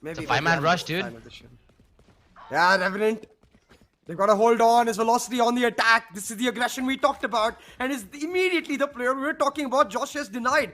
Maybe It's a 5-man rush, dude. Yeah, Revenant. They've got to hold on. His velocity on the attack. This is the aggression we talked about. And it's immediately the player we were talking about. Josh has denied.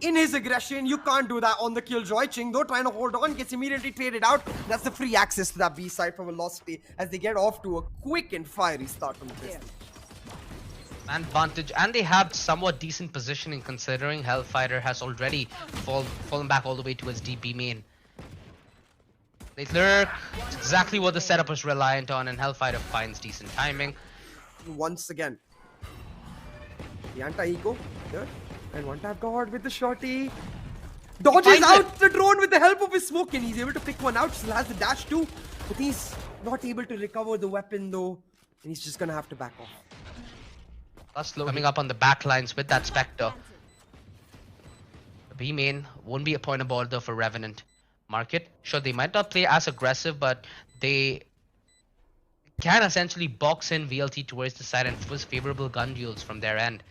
In his aggression, you can't do that on the killjoy. Ching, though, trying to hold on, gets immediately traded out. That's the free access to that B side for velocity as they get off to a quick and fiery start from this. Advantage, and they have somewhat decent positioning considering Hellfighter has already fallen back all the way towards DB main. They lurk. It's exactly what the setup was reliant on, and Hellfighter finds decent timing. Once again, the anti-eco here. And one tap guard with the shorty. Dodges out the drone with the help of his smoke, and he's able to pick one out. Still has the dash too, but he's not able to recover the weapon though, and he's just gonna have to back off. Plus coming up on the back lines with that Spectre. The B main won't be a point of bother for Revenant. Market, sure, they might not play as aggressive, but they can essentially box in VLT towards the side and force favorable gun duels from their end.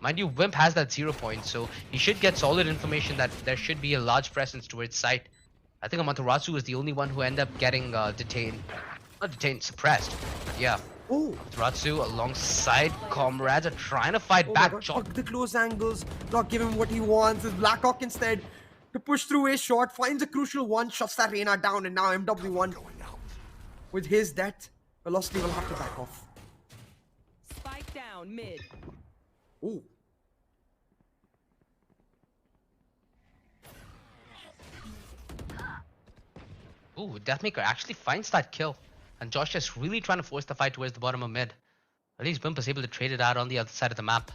Mind you, Whimp has that 0 point, so he should get solid information that there should be a large presence towards site. I think Amaterasu is the only one who ended up getting detained. Not detained, suppressed. But yeah. Oh, Amaterasu alongside comrades are trying to fight back. The close angles, not give him what he wants. His blackhawk instead to push through a shot, finds a crucial one, shuts that Reyna down, and now MW1 with his death, velocity will have to back off. Spike down mid. Ooh. Ooh, DEATHMAKER actually finds that kill. And Josh is really trying to force the fight towards the bottom of mid. At least Whimp is able to trade it out on the other side of the map.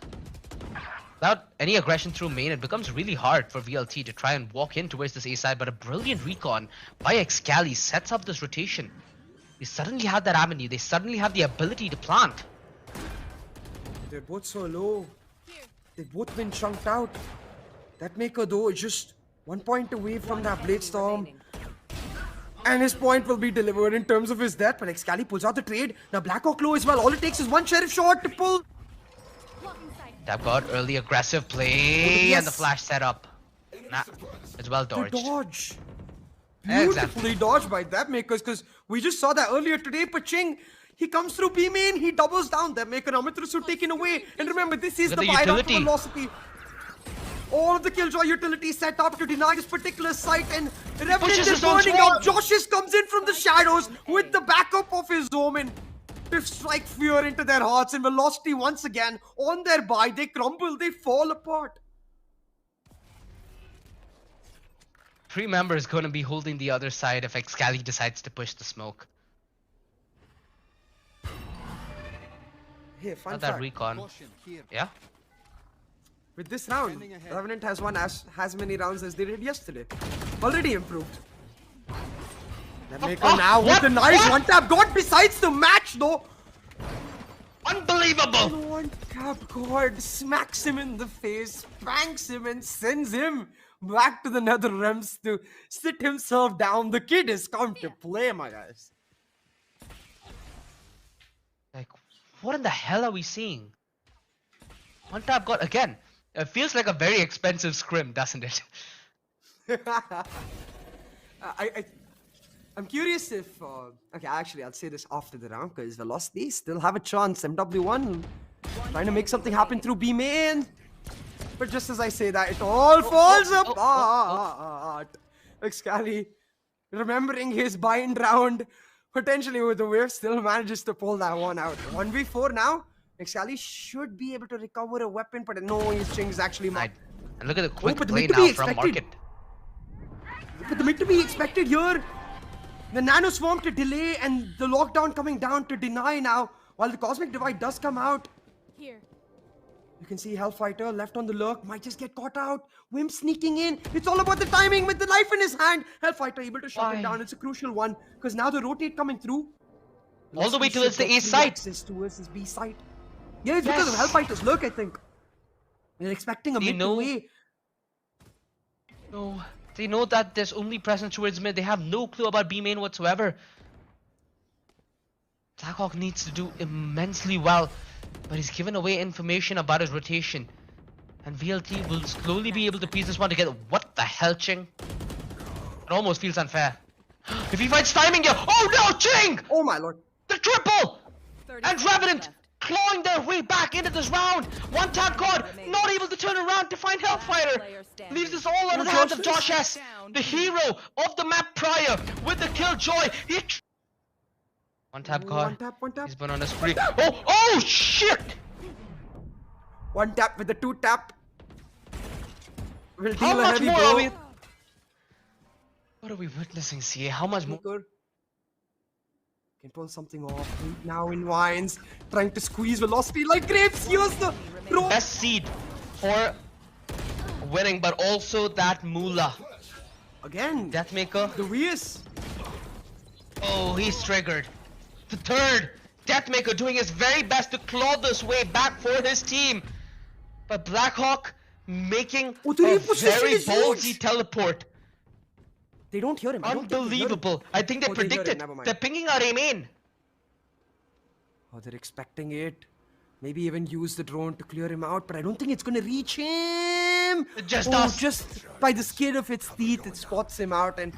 Without any aggression through main, it becomes really hard for VLT to try and walk in towards this A side, but a brilliant recon by Excali sets up this rotation. They suddenly have that avenue, they suddenly have the ability to plant. They're both so low. They've both been chunked out. DEATHMAKER though is just 1 point away from that Blade Storm. And his point will be delivered in terms of his death, but Excali pulls out the trade. Now Blackhawk low as well. All it takes is one sheriff shot to pull. Tap got early aggressive play and the flash setup. Nah, it's well dodged. The dodge. Beautifully dodged by DEATHMAKERs, because we just saw that earlier today. But Ching, he comes through B main, he doubles down. DEATHMAKER Amaterasu taken away. And remember, this is the buy-down for velocity. All of the killjoy utility set up to deny this particular site, and Revenant is burning out. Joshes comes in from the shadows with the backup of his Omen to strike fear into their hearts, and velocity once again on their buy. They crumble, they fall apart. 3 members going to be holding the other side if Excali decides to push the smoke. Hey, fun Not fact. that recon. Yeah? With this round, Revenant has won as many rounds as they did yesterday. Already improved. DEATHMAKER now with the nice one-tap god besides the match though. Unbelievable! And one-tap god smacks him in the face, spanks him and sends him back to the nether realms to sit himself down. The kid has come to play, my guys. Like, what in the hell are we seeing? One-tap god again. It feels like a very expensive scrim, doesn't it? I'm curious if... okay, actually, I'll say this after the round, because Velocity still have a chance. MW1 trying to make something happen through B main. But just as I say that, it all falls apart. Excali, remembering his bind round, potentially with the wave, still manages to pull that one out. 1v4 now. Excali should be able to recover a weapon, but no, his Ching is actually marked. And look at the quick play now from Market. But the mid to be expected here. The Nano Swarm to delay and the lockdown coming down to deny now. While the Cosmic Divide does come out. Here. You can see Hellfighter left on the lurk, might just get caught out. Whimp sneaking in. It's all about the timing with the knife in his hand. Hellfighter able to shut it down. It's a crucial one because now the rotate coming through. All the way towards the A side. Towards his B side. Yeah, it's because of Hellfighter's lurk, I think. They're expecting a mid away. No, they know that there's only presence towards mid. They have no clue about B main whatsoever. Blackhawk needs to do immensely well, but he's given away information about his rotation. And VLT will slowly be able to piece this one together. What the hell, Ching? It almost feels unfair. If he finds timing here, oh no, Ching! Oh my lord. The triple! 30 And seconds Revenant left. clawing their way back into this round. One tap God, not able to turn around to find Hellfighter. Leaves this all out of the hands of Josh S, the hero of the map prior with the killjoy. One tap God. One tap. He's been on a spree. Oh shit! One tap with the two tap. Will How deal a much heavy more blow. are we? What are we witnessing, CA? How much more? Maker can pull something off. Now in Vines, trying to squeeze velocity like grapes. Here's the throw. Best seed for winning, but also that moolah. Again, DEATHMAKER. the VS. Oh, he's triggered. The third. DEATHMAKER doing his very best to claw this way back for his team. But blackhawk making Oh, the a reposition very is ballsy huge. teleport. They don't hear him. I don't think they hear him. Unbelievable. I think they Oh, they hear it, predicted. never mind. They're pinging our A main. Oh, they're expecting it. Maybe even use the drone to clear him out, but I don't think it's gonna reach him. It just Oh, does. just by the skin of its teeth, it spots him out, and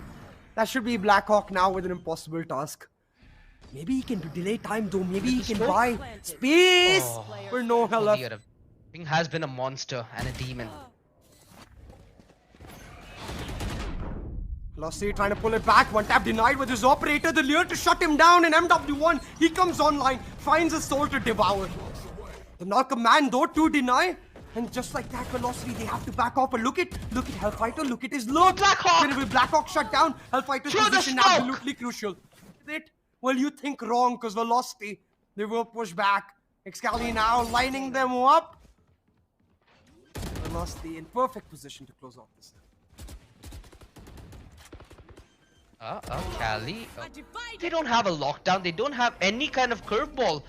that should be Blackhawk now with an impossible task. Maybe he can delay time though. Maybe he can buy space for no hell Oh, left. Ching has been a monster and a demon. Velocity trying to pull it back. One tap denied with his operator. The lure to shut him down. And MW1, he comes online, finds a soul to devour. The knock man though to deny. And just like that, Velocity, they have to back off. But look at Hellfighter. Look at his look. Blackhawk! When Blackhawk shut down, Hellfighter's Through the position smoke! absolutely crucial. Well, you think wrong, because Velocity, they will push back. Excali now lining them up. Velocity in perfect position to close off this. Cali. They don't have a lockdown. They don't have any kind of curveball.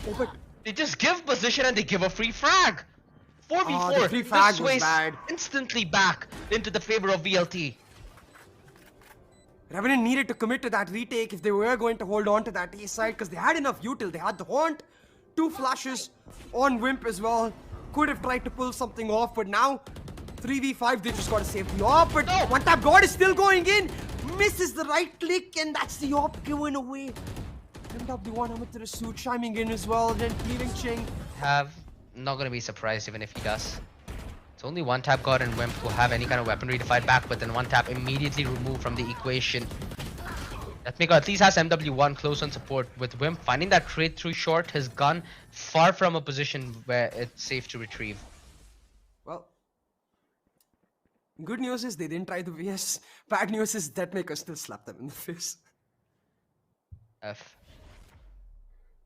Oh, but They just give position and they give a free frag. 4v4. the free frag This was sways bad. instantly back into the favor of VLT. Revenant needed to commit to that retake if they were going to hold on to that A side because they had enough util. They had the haunt, 2 flashes on Whimp as well. Could have tried to pull something off, but now 3v5, they just got to save the op. But No. one tap God is still going in. Misses the right click, and that's the op given away. MW1 Amaterasu chiming in as well, then leaving Ching. Not gonna be surprised even if he does. It's only one tap God and Whimp who have any kind of weaponry to fight back, but then one tap immediately removed from the equation. DEATHMAKER at least has MW1 close on support, with Whimp finding that trade through short, his gun far from a position where it's safe to retrieve. Well, good news is they didn't try the VS. Bad news is DEATHMAKER still slapped them in the face. F.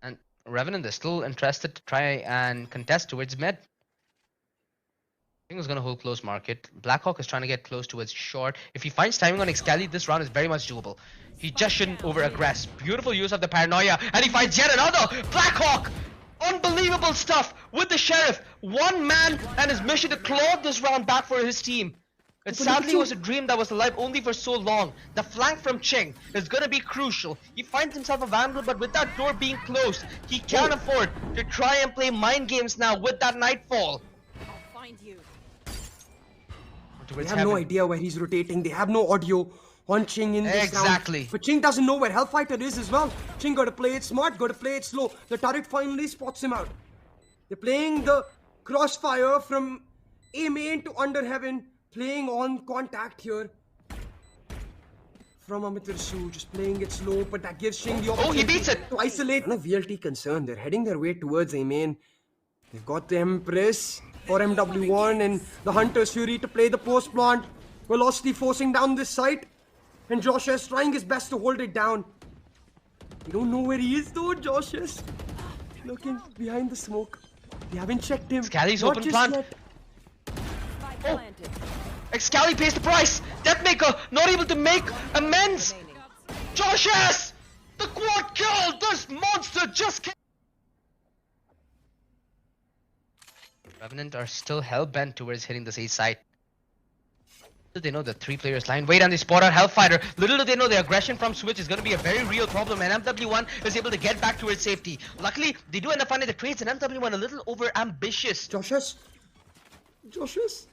And Revenant is still interested to try and contest towards mid. Ching is gonna hold close market. Blackhawk is trying to get close towards short. If he finds timing on Excali, this round is very much doable. He just shouldn't over-aggress. Beautiful use of the paranoia, and he finds yet another! Blackhawk! Unbelievable stuff with the Sheriff. One man and his mission to claw this round back for his team. It sadly was a dream that was alive only for so long. The flank from Ching is gonna be crucial. He finds himself a vandal, but with that door being closed, he can't afford to try and play mind games now with that nightfall. I'll find you. They have no idea where he's rotating. They have no audio on Ching in this Exactly. round. But Ching doesn't know where Hellfighter is as well. Ching got to play it smart, got to play it slow. The turret finally spots him out. They're playing the crossfire from A main to under heaven. Playing on contact here. From Amaterasu, just playing it slow, but that gives Ching the opportunity he beats it! to isolate. No VLT concern. They're heading their way towards A main. They've got the Empress for MW1 and the Hunter's Fury to play the post plant. Velocity forcing down this site. And Josh is trying his best to hold it down. We don't know where he is though, Josh is looking behind the smoke. They haven't checked him. Excali's Not open just plant. yet. Spike planted. Excali pays the price. DEATHMAKER not able to make amends. Josh S! The quad kill! This monster just can't. Revenant are still hell-bent towards hitting this A site. Little do they know the 3 players line. Wait, and they spot out Hellfighter. Little do they know the aggression from Switch is going to be a very real problem, and MW1 is able to get back to its safety. Luckily, they do end up finding the trades, and MW1 a little over-ambitious. Josh is.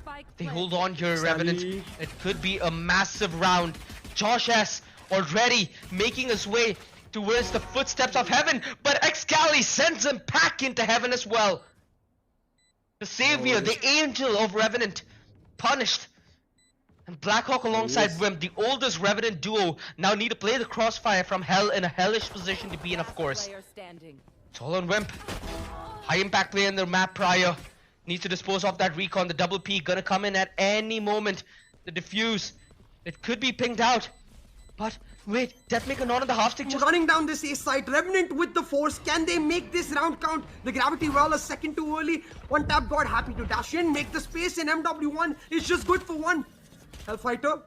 Spike They hold on here, Revenant. It could be a massive round. Josh S already making his way towards the footsteps of heaven, but Excali sends him back into heaven as well. The savior, the angel of Revenant, punished. And Blackhawk alongside Whimp, the oldest Revenant duo, now need to play the crossfire from hell in a hellish position to be in, of course. It's all on Whimp. High impact player in the map prior. Needs to dispose of that recon. The double P gonna come in at any moment. The defuse. It could be pinged out. But wait, DEATHMAKER not on the half stick. Just running down this A side. Revenant with the force. Can they make this round count? The gravity well a second too early. One tap god happy to dash in, make the space in. MW1 is just good for one. Hellfighter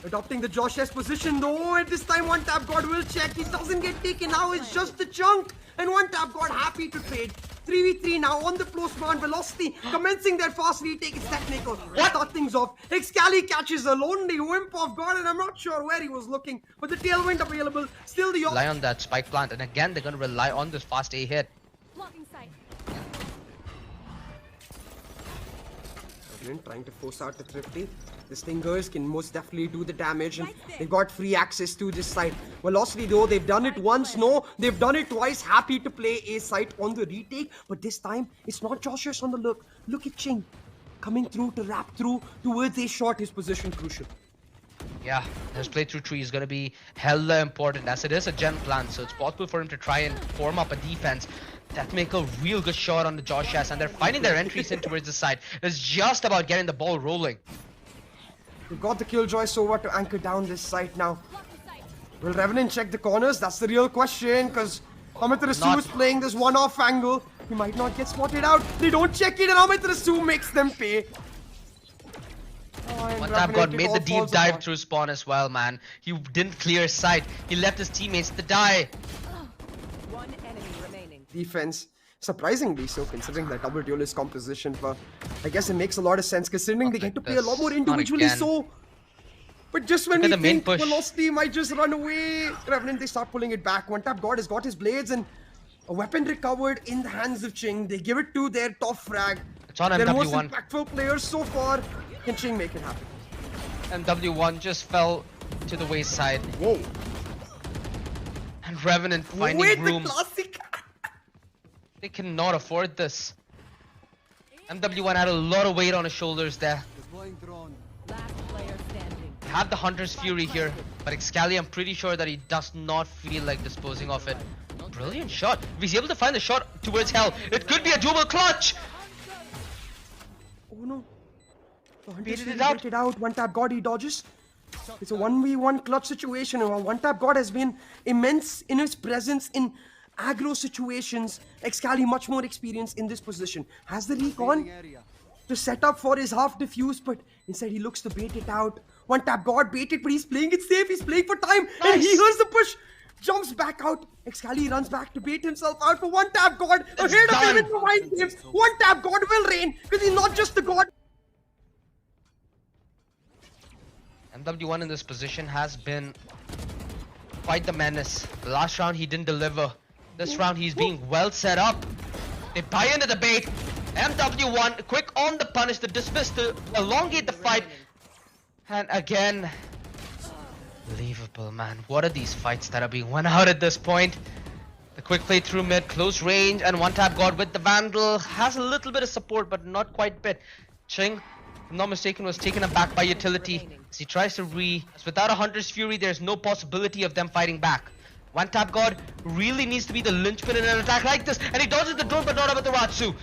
adopting the Josh S position though. At this time, one tap god will check. He doesn't get taken now. It's just the chunk. And one tap god happy to trade. 3v3 now on the postman. Velocity commencing their fast retake. It's DEATHMAKER. Start things off. Excali catches a lonely Whimp off guard, and I'm not sure where he was looking, but the tailwind available. Still the rely on that spike plant, and again they're gonna rely on this fast A hit. Trying to force out the thrifty. The Stingers can most definitely do the damage, and they've got free access to this side. Velocity though, they've done it once, no, they've done it twice. Happy to play A site on the retake, but this time it's not Joshers on the look. Look at Ching coming through to wrap through towards A shot. His position crucial. Yeah, his playthrough tree is gonna be hella important as it is a gen plan, so it's possible for him to try and form up a defense. DEATHMAKER, real good shot on the Josh S, and they're finding their entries in towards the side. It's just about getting the ball rolling. We've got the Killjoy Sova to anchor down this site now. Will Revenant check the corners? That's the real question, because Amaterasu is playing this one-off angle. He might not get spotted out. They don't check it, and Amaterasu makes them pay. One tap god made the deep dive through spawn as well, man. He didn't clear sight. He left his teammates to die. One enemy remaining. Defense. Surprisingly so, considering that double duelist composition, but I guess it makes a lot of sense considering they get to play a lot more individually so. But just when we think Velocity might just run away, Revenant, they start pulling it back. One tap god has got his blades and a weapon recovered in the hands of Ching. They give it to their top frag. It's on their most MW1. impactful players so far. Can Ching make it happen? MW1 just fell to the wayside. Whoa. And Revenant finding room. The classic. They cannot afford this. MW1 had a lot of weight on his shoulders there. Last player standing. Have the Hunter's Fury here, but Excali, I'm pretty sure that he does not feel like disposing of it. Brilliant shot. If he's able to find the shot towards Hell, it could be a double clutch. Oh no. The Hunter's Fury baited out. One tap god, he dodges. It's a 1v1 clutch situation. One tap god has been immense in his presence in aggro situations. Excali much more experience in this position. Has the recon to set up for his half diffuse, but instead he looks to bait it out. One tap god baited, but he's playing it safe. He's playing for time, and he hears the push. Jumps back out. Excali runs back to bait himself out for one tap god. Ahead of him in the mind games. One tap god will reign because he's not just the god. MW1 in this position has been quite the menace. The last round he didn't deliver. This round he's being well set up. They buy into the bait. MW1 quick on the punish, the dismiss to elongate the fight. And again, unbelievable, man. What are these fights that are being won out at this point? The quick play through mid, close range, and one tap god with the Vandal. Has a little bit of support, but not quite bit. Ching, if I'm not mistaken, was taken aback by utility. As he tries to without a Hunter's Fury, there's no possibility of them fighting back. One tap god really needs to be the linchpin in an attack like this, and he dodges the drone, but not Amaterasu.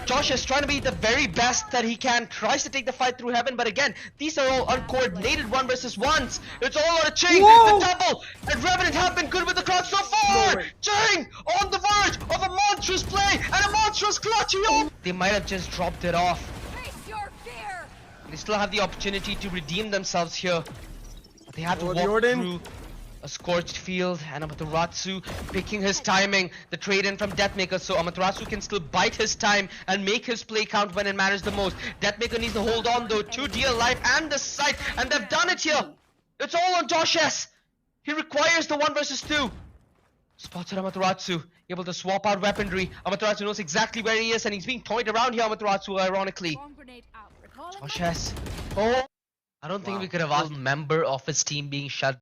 Josh is trying to be the very best that he can, tries to take the fight through heaven, but again, these are all uncoordinated 1v1s. It's all on a Ching, the double, and Revenant have been good with the crowd so far. Ching on the verge of a monstrous play and a monstrous clutch. They might have just dropped it off. Face your fear. They still have the opportunity to redeem themselves here, but they have to walk through a scorched field, and Amaterasu picking his timing, the trade in from DEATHMAKER, so Amaterasu can still bite his time and make his play count when it matters the most. DEATHMAKER needs to hold on though to dear life and the sight, and they've done it here. It's all on Josh S. He requires the 1 versus 2. Spotted Amaterasu, able to swap out weaponry. Amaterasu knows exactly where he is, and he's being toyed around here, Amaterasu, ironically. Josh has. Oh! I don't think we could have asked a member of his team being shut